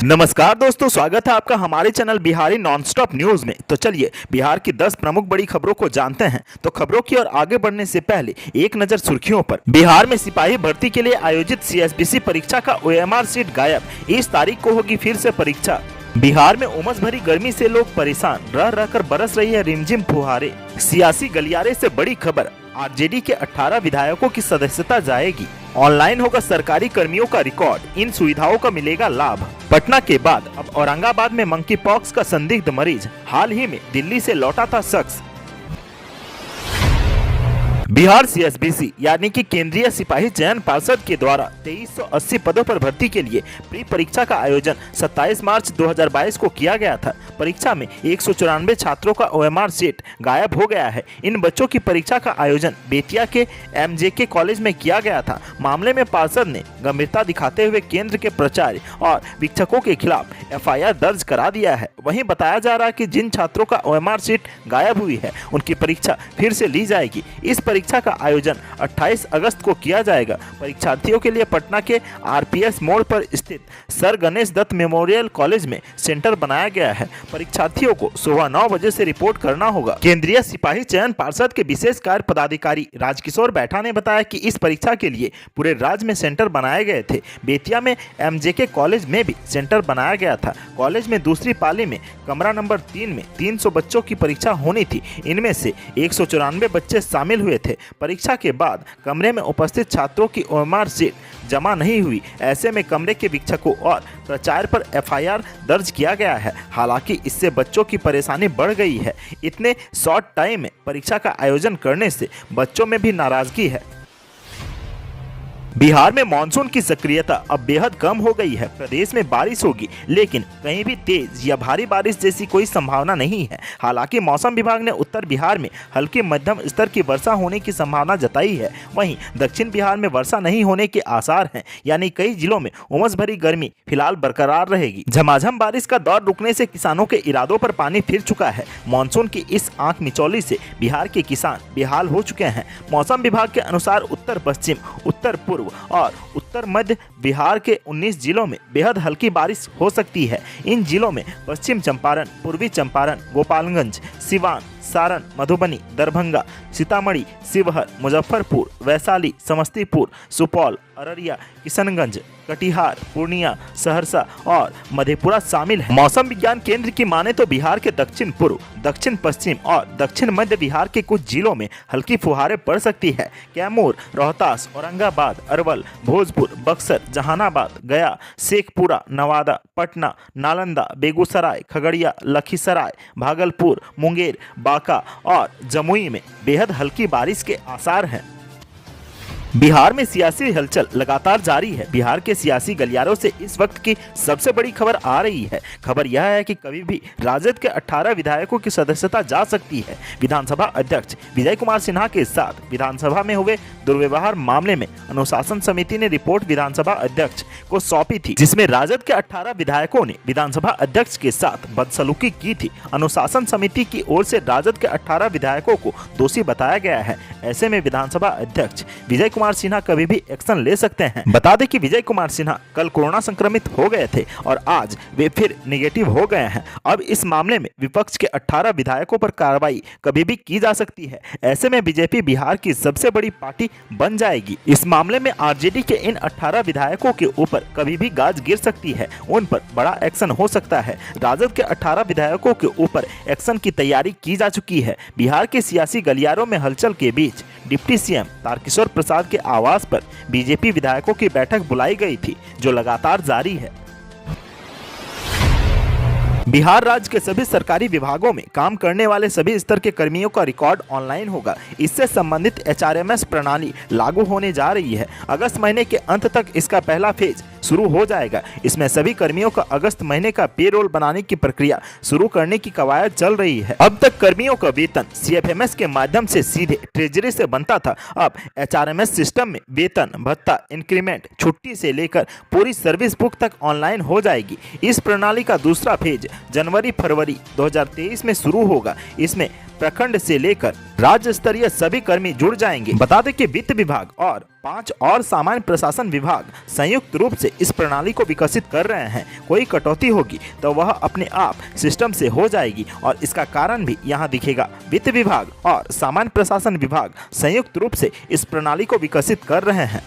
नमस्कार दोस्तों, स्वागत है आपका हमारे चैनल बिहारी नॉनस्टॉप न्यूज में। तो चलिए बिहार की 10 प्रमुख बड़ी खबरों को जानते हैं। तो खबरों की ओर आगे बढ़ने से पहले एक नजर सुर्खियों पर। बिहार में सिपाही भर्ती के लिए आयोजित सीएसबीसी परीक्षा का ओएमआर सीट गायब। इस तारीख को होगी फिर से परीक्षा। बिहार में उमस भरी गर्मी से लोग परेशान, रह रहकर बरस रही है रिमझिम फुहारे। सियासी गलियारे से बड़ी खबर, आरजेडी के 18 विधायकों की सदस्यता जाएगी। ऑनलाइन होगा सरकारी कर्मियों का रिकॉर्ड, इन सुविधाओं का मिलेगा लाभ। पटना के बाद अब औरंगाबाद में मंकी पॉक्स का संदिग्ध मरीज, हाल ही में दिल्ली से लौटा था शख्स। बिहार सीएसबीसी यानी कि केंद्रीय सिपाही चयन पार्षद के द्वारा 2380 पदों पर भर्ती के लिए प्री परीक्षा का आयोजन 27 मार्च 2022 को किया गया था। परीक्षा में 194 छात्रों का ओएमआर सीट गायब हो गया है। इन बच्चों की परीक्षा का आयोजन बेतिया के एमजेके कॉलेज में किया गया था। मामले में पार्षद ने गंभीरता दिखाते हुए केंद्र के प्राचार्य और शिक्षकों के खिलाफ एफआईआर दर्ज करा दिया है। वहीं बताया जा रहा है कि जिन छात्रों का ओएमआर सीट गायब हुई है उनकी परीक्षा फिर से ली जाएगी। इस परीक्षा का आयोजन 28 अगस्त को किया जाएगा। परीक्षार्थियों के लिए पटना के आरपीएस मोड़ पर स्थित sir Ganesh Dutt memorial college में सेंटर बनाया गया है। परीक्षार्थियों को सुबह 9 बजे से रिपोर्ट करना होगा। केंद्रीय सिपाही चयन पार्षद के विशेष कार्य पदाधिकारी राजकिशोर बैठा ने बताया कि इस परीक्षा के लिए पूरे राज्य में सेंटर बनाए गए थे। बेतिया में एमजेके कॉलेज में भी सेंटर बनाया गया था। कॉलेज में दूसरी पाली में कमरा नंबर 3 में 300 बच्चों की परीक्षा होनी थी। इनमें से 194 बच्चे शामिल हुए थे। परीक्षा के बाद कमरे में उपस्थित छात्रों की ओएमआर सीट जमा नहीं हुई। ऐसे में कमरे के शिक्षकों और प्राचार्य पर एफआईआर दर्ज किया गया है। हालांकि इससे बच्चों की परेशानी बढ़ गई है। इतने शॉर्ट टाइम में परीक्षा का आयोजन करने से बच्चों में भी नाराजगी है। बिहार में मानसून की सक्रियता अब बेहद कम हो गई है। प्रदेश में बारिश होगी, लेकिन कहीं भी तेज या भारी बारिश जैसी कोई संभावना नहीं है। हालांकि मौसम विभाग ने उत्तर बिहार में हल्की मध्यम स्तर की वर्षा होने की संभावना जताई है। वहीं दक्षिण बिहार में वर्षा नहीं होने के आसार हैं, यानी कई जिलों में उमस भरी गर्मी फिलहाल बरकरार रहेगी। झमाझम बारिश का दौर रुकने से किसानों के इरादों पर पानी फिर चुका है। मानसून की इस आंख मिचौली से बिहार के किसान बेहाल हो चुके हैं। मौसम विभाग के अनुसार उत्तर पश्चिम, उत्तर पूर्व और उत्तर मध्य बिहार के 19 जिलों में बेहद हल्की बारिश हो सकती है। इन जिलों में पश्चिम चंपारण, पूर्वी चंपारण, गोपालगंज, सिवान, सारण, मधुबनी, दरभंगा, सीतामढ़ी, शिवहर, मुजफ्फरपुर, वैशाली, समस्तीपुर, सुपौल, अररिया, किशनगंज, कटिहार, पूर्णिया, सहरसा और मधेपुरा शामिल है। मौसम विज्ञान केंद्र की माने तो बिहार के दक्षिण पूर्व, दक्षिण पश्चिम और दक्षिण मध्य बिहार के कुछ जिलों में हल्की फुहारें पड़ सकती है। कैमूर, रोहतास, औरंगाबाद, अरवल, भोजपुर, बक्सर, जहानाबाद, गया, शेखपुरा, नवादा, पटना, नालंदा, बेगूसराय, खगड़िया, लखीसराय, भागलपुर, मुंगेर, बांका और जमुई में बेहद हल्की बारिश के आसार हैं। बिहार में सियासी हलचल लगातार जारी है। बिहार के सियासी गलियारों से इस वक्त की सबसे बड़ी खबर आ रही है। खबर यह है कि कभी भी राजद के 18 विधायकों की सदस्यता जा सकती है। विधानसभा अध्यक्ष विजय कुमार सिन्हा के साथ विधानसभा में हुए दुर्व्यवहार मामले में अनुशासन समिति ने रिपोर्ट विधानसभा अध्यक्ष को सौंपी थी, जिसमें राजद के 18 विधायकों ने विधानसभा अध्यक्ष के साथ बदसलूकी की थी। अनुशासन समिति की ओर से राजद के 18 विधायकों को दोषी बताया गया है। ऐसे में विधानसभा अध्यक्ष विजय कुमार सिन्हा कभी भी एक्शन ले सकते हैं। बता दें कि विजय कुमार सिन्हा कल कोरोना संक्रमित हो गए थे और आज वे फिर नेगेटिव हो गए हैं। अब इस मामले में विपक्ष के 18 विधायकों पर कार्रवाई कभी भी की जा सकती है। ऐसे में बीजेपी बिहार की सबसे बड़ी पार्टी बन जाएगी। इस मामले में आरजेडी के इन 18 विधायकों के ऊपर कभी भी गाज गिर सकती है, उन पर बड़ा एक्शन हो सकता है। राजद के 18 विधायकों के ऊपर एक्शन की तैयारी की जा चुकी है। बिहार के सियासी गलियारों में हलचल के बीच डिप्टी सीएम तारकिशोर प्रसाद के आवास पर बीजेपी विधायकों की बैठक बुलाई गई थी, जो लगातार जारी है। बिहार राज्य के सभी सरकारी विभागों में काम करने वाले सभी स्तर के कर्मियों का रिकॉर्ड ऑनलाइन होगा। इससे संबंधित एचआरएमएस प्रणाली लागू होने जा रही है। अगस्त महीने के अंत तक इसका पहला फेज शुरू हो जाएगा। इसमें सभी कर्मियों का अगस्त महीने का पेरोल बनाने की प्रक्रिया शुरू करने की कवायद चल रही है। अब तक कर्मियों का वेतन सीएफएमएस के माध्यम से सीधे ट्रेजरी से बनता था। अब एचआरएमएस सिस्टम में वेतन, भत्ता, इंक्रीमेंट, छुट्टी से लेकर पूरी सर्विस बुक तक ऑनलाइन हो जाएगी। इस प्रणाली का दूसरा फेज जनवरी फरवरी 2023 में शुरू होगा। इसमें प्रखंड से लेकर राज्य स्तरीय सभी कर्मी जुड़ जाएंगे। बता दें कि वित्त विभाग और 5 और सामान्य प्रशासन विभाग संयुक्त रूप से इस प्रणाली को विकसित कर रहे हैं। कोई कटौती होगी तो वह अपने आप सिस्टम से हो जाएगी और इसका कारण भी यहाँ दिखेगा। वित्त विभाग और सामान्य प्रशासन विभाग संयुक्त रूप से इस प्रणाली को विकसित कर रहे हैं।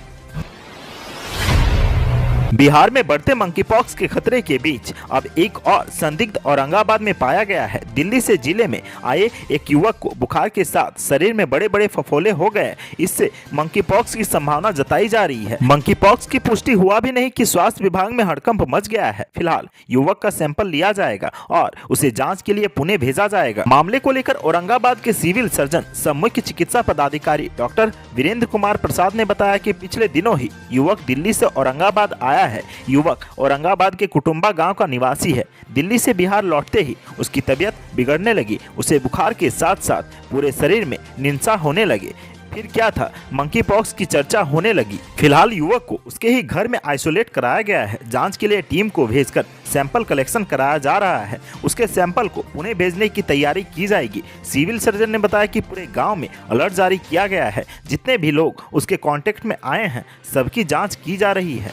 बिहार में बढ़ते मंकीपॉक्स के खतरे के बीच अब एक और संदिग्ध औरंगाबाद में पाया गया है। दिल्ली से जिले में आए एक युवक को बुखार के साथ शरीर में बड़े बड़े फफोले हो गए। इससे मंकीपॉक्स की संभावना जताई जा रही है। मंकीपॉक्स की पुष्टि हुआ भी नहीं कि स्वास्थ्य विभाग में हड़कंप मच गया है। फिलहाल युवक का सैंपल लिया जाएगा और उसे जाँच के लिए पुणे भेजा जाएगा। मामले को लेकर औरंगाबाद के सिविल सर्जन सह मुख्य चिकित्सा पदाधिकारी डॉक्टर वीरेंद्र कुमार प्रसाद ने बताया कि पिछले दिनों ही युवक दिल्ली से औरंगाबाद आया है। युवक औरंगाबाद के कुटुंबा गांव का निवासी है। दिल्ली से बिहार लौटते ही उसकी तबीयत बिगड़ने लगी। उसे बुखार के साथ साथ पूरे शरीर में निंसा होने लगे। फिर क्या था, मंकीपॉक्स की चर्चा होने लगी। फिलहाल युवक को उसके ही घर में आइसोलेट कराया गया है। जांच के लिए टीम को भेजकर सैंपल कलेक्शन कराया जा रहा है। उसके सैंपल को पुणे भेजने की तैयारी की जाएगी। सिविल सर्जन ने बताया कि पूरे गांव में अलर्ट जारी किया गया है। जितने भी लोग उसके कांटेक्ट में आए हैं सबकी जांच की जा रही है।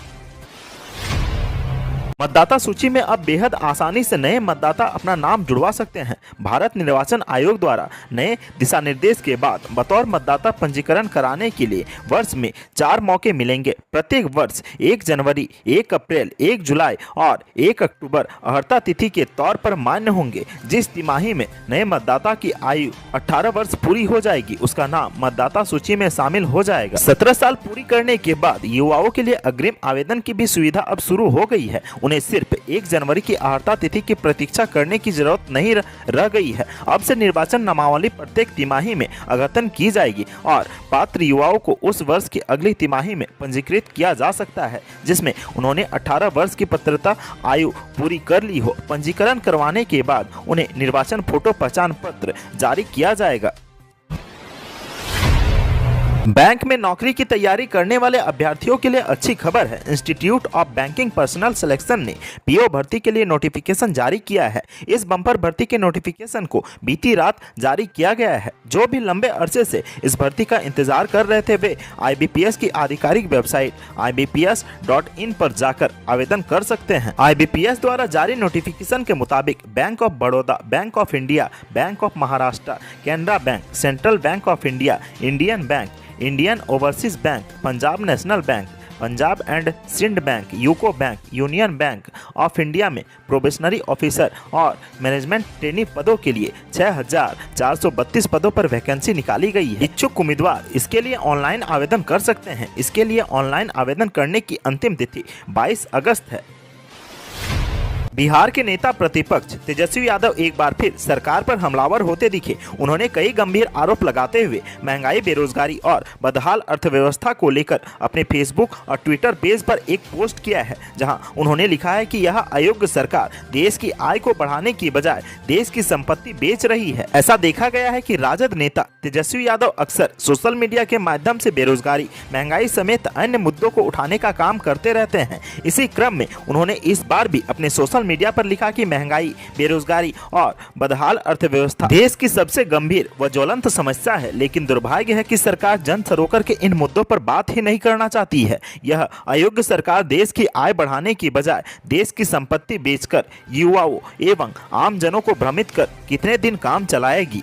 मतदाता सूची में अब बेहद आसानी से नए मतदाता अपना नाम जुड़वा सकते हैं। भारत निर्वाचन आयोग द्वारा नए दिशा निर्देश के बाद बतौर मतदाता पंजीकरण कराने के लिए वर्ष में 4 मौके मिलेंगे। प्रत्येक वर्ष 1 जनवरी, 1 अप्रैल, 1 जुलाई और 1 अक्टूबर अर्हता तिथि के तौर पर मान्य होंगे। जिस तिमाही में नए मतदाता की आयु 18 वर्ष पूरी हो जाएगी उसका नाम मतदाता सूची में शामिल हो जाएगा। 17 साल पूरी करने के बाद युवाओं के लिए अग्रिम आवेदन की भी सुविधा अब शुरू हो गई है। उन्हें सिर्फ 1 जनवरी की अर्हता तिथि की प्रतीक्षा करने की जरूरत नहीं रह गई है। अब से निर्वाचन नामावली प्रत्येक तिमाही में अद्यतन की जाएगी और पात्र युवाओं को उस वर्ष की अगली तिमाही में पंजीकृत किया जा सकता है जिसमें उन्होंने 18 वर्ष की पात्रता आयु पूरी कर ली हो। पंजीकरण करवाने के बाद उन्हें निर्वाचन फोटो पहचान पत्र जारी किया जाएगा। बैंक में नौकरी की तैयारी करने वाले अभ्यर्थियों के लिए अच्छी खबर है। Institute of banking personal selection ने पीओ भर्ती के लिए नोटिफिकेशन जारी किया है। इस बम्पर भर्ती के नोटिफिकेशन को बीती रात जारी किया गया है। जो भी लंबे अरसे से इस भर्ती का इंतजार कर रहे थे वे IBPS की आधिकारिक वेबसाइट ibps.in पर जाकर आवेदन कर सकते हैं। IBPS द्वारा जारी नोटिफिकेशन के मुताबिक bank of Baroda, bank of India, bank of Maharashtra, Canara bank, central bank of India, Indian bank, Indian overseas bank, Punjab national bank, Punjab and Sindh bank, UCO bank, union bank of India में प्रोबेशनरी ऑफिसर और management trainee पदों के लिए 6,432 पदों पर vacancy निकाली गई है। इच्छुक उम्मीदवार इसके लिए ऑनलाइन आवेदन कर सकते हैं। इसके लिए ऑनलाइन आवेदन करने की अंतिम तिथि 22 अगस्त है। बिहार के नेता प्रतिपक्ष तेजस्वी यादव एक बार फिर सरकार पर हमलावर होते दिखे। उन्होंने कई गंभीर आरोप लगाते हुए महंगाई, बेरोजगारी और बदहाल अर्थव्यवस्था को लेकर अपने फेसबुक और ट्विटर पेज पर एक पोस्ट किया है जहां उन्होंने लिखा है कि यह अयोग्य सरकार देश की आय को बढ़ाने की बजाय देश की संपत्ति बेच रही है। ऐसा देखा गया है कि राजद नेता तेजस्वी यादव अक्सर सोशल मीडिया के माध्यम से बेरोजगारी, महंगाई समेत अन्य मुद्दों को उठाने का काम करते रहते हैं। इसी क्रम में उन्होंने इस बार भी अपने सोशल मीडिया पर लिखा कि महंगाई, बेरोजगारी और बदहाल अर्थव्यवस्था देश की सबसे गंभीर व ज्वलंत समस्या है, लेकिन दुर्भाग्य है कि सरकार जन सरोकार के इन मुद्दों पर बात ही नहीं करना चाहती है। यह अयोग्य सरकार देश की आय बढ़ाने की बजाय देश की संपत्ति बेचकर युवाओं एवं आम जनों को भ्रमित कर कितने दिन काम चलाएगी।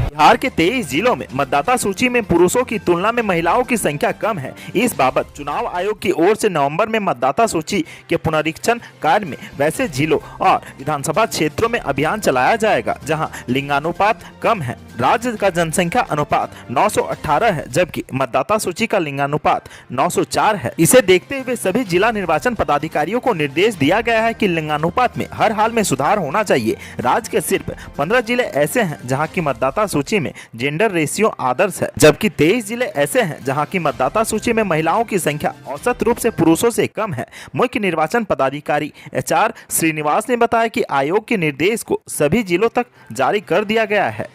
बिहार के 23 जिलों में मतदाता सूची में पुरुषों की तुलना में महिलाओं की संख्या कम है। इस बाबत चुनाव आयोग की ओर से नवंबर में मतदाता सूची के पुनरीक्षण कार्य में वैसे जिलों और विधानसभा क्षेत्रों में अभियान चलाया जाएगा जहां लिंगानुपात कम है। राज्य का जनसंख्या अनुपात 918 है जबकि मतदाता सूची का लिंगानुपात 904 है। इसे देखते हुए सभी जिला निर्वाचन पदाधिकारियों को निर्देश दिया गया है कि लिंगानुपात में हर हाल में सुधार होना चाहिए। राज्य के सिर्फ 15 जिले ऐसे हैं जहां की मतदाता सूची में जेंडर रेशियो आदर्श है, जबकि 23 जिले ऐसे हैं जहां की मतदाता सूची में महिलाओं की संख्या औसत रूप से पुरुषों से कम है। मुख्य निर्वाचन पदाधिकारी HR श्रीनिवास ने बताया कि आयोग के निर्देश को सभी जिलों तक जारी कर दिया गया है।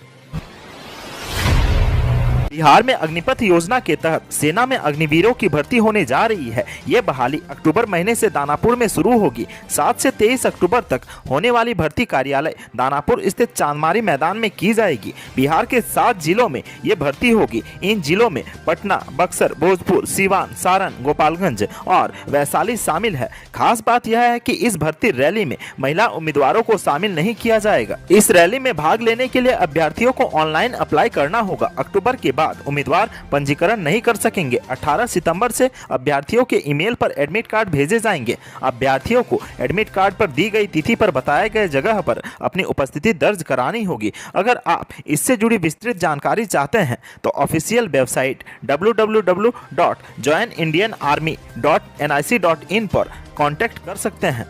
बिहार में अग्निपथ योजना के तहत सेना में अग्निवीरों की भर्ती होने जा रही है। ये बहाली अक्टूबर महीने से दानापुर में शुरू होगी। 7 से 23 अक्टूबर तक होने वाली भर्ती कार्यालय दानापुर स्थित चांदमारी मैदान में की जाएगी। बिहार के 7 जिलों में ये भर्ती होगी। इन जिलों में पटना, बक्सर, भोजपुर, सीवान, सारण, गोपालगंज और वैशाली शामिल है। खास बात यह है कि इस भर्ती रैली में महिला उम्मीदवारों को शामिल नहीं किया जाएगा। इस रैली में भाग लेने के लिए अभ्यर्थियों को ऑनलाइन अप्लाई करना होगा। अक्टूबर के बाद उम्मीदवार पंजीकरण नहीं कर सकेंगे। 18 सितंबर से अभ्यर्थियों के ईमेल पर एडमिट कार्ड भेजे जाएंगे। अभ्यर्थियों को एडमिट कार्ड पर दी गई तिथि पर बताए गए जगह पर अपनी उपस्थिति दर्ज करानी होगी। अगर आप इससे जुड़ी विस्तृत जानकारी चाहते हैं तो ऑफिशियल वेबसाइट www.joinindianarmy.nic.in पर कांटेक्ट कर सकते हैं।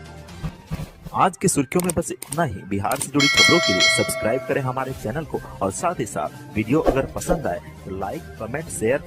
आज की सुर्खियों में बस इतना ही। बिहार से जुड़ी खबरों के लिए सब्सक्राइब करें हमारे चैनल को और साथ ही साथ वीडियो अगर पसंद आए तो लाइक, कमेंट, शेयर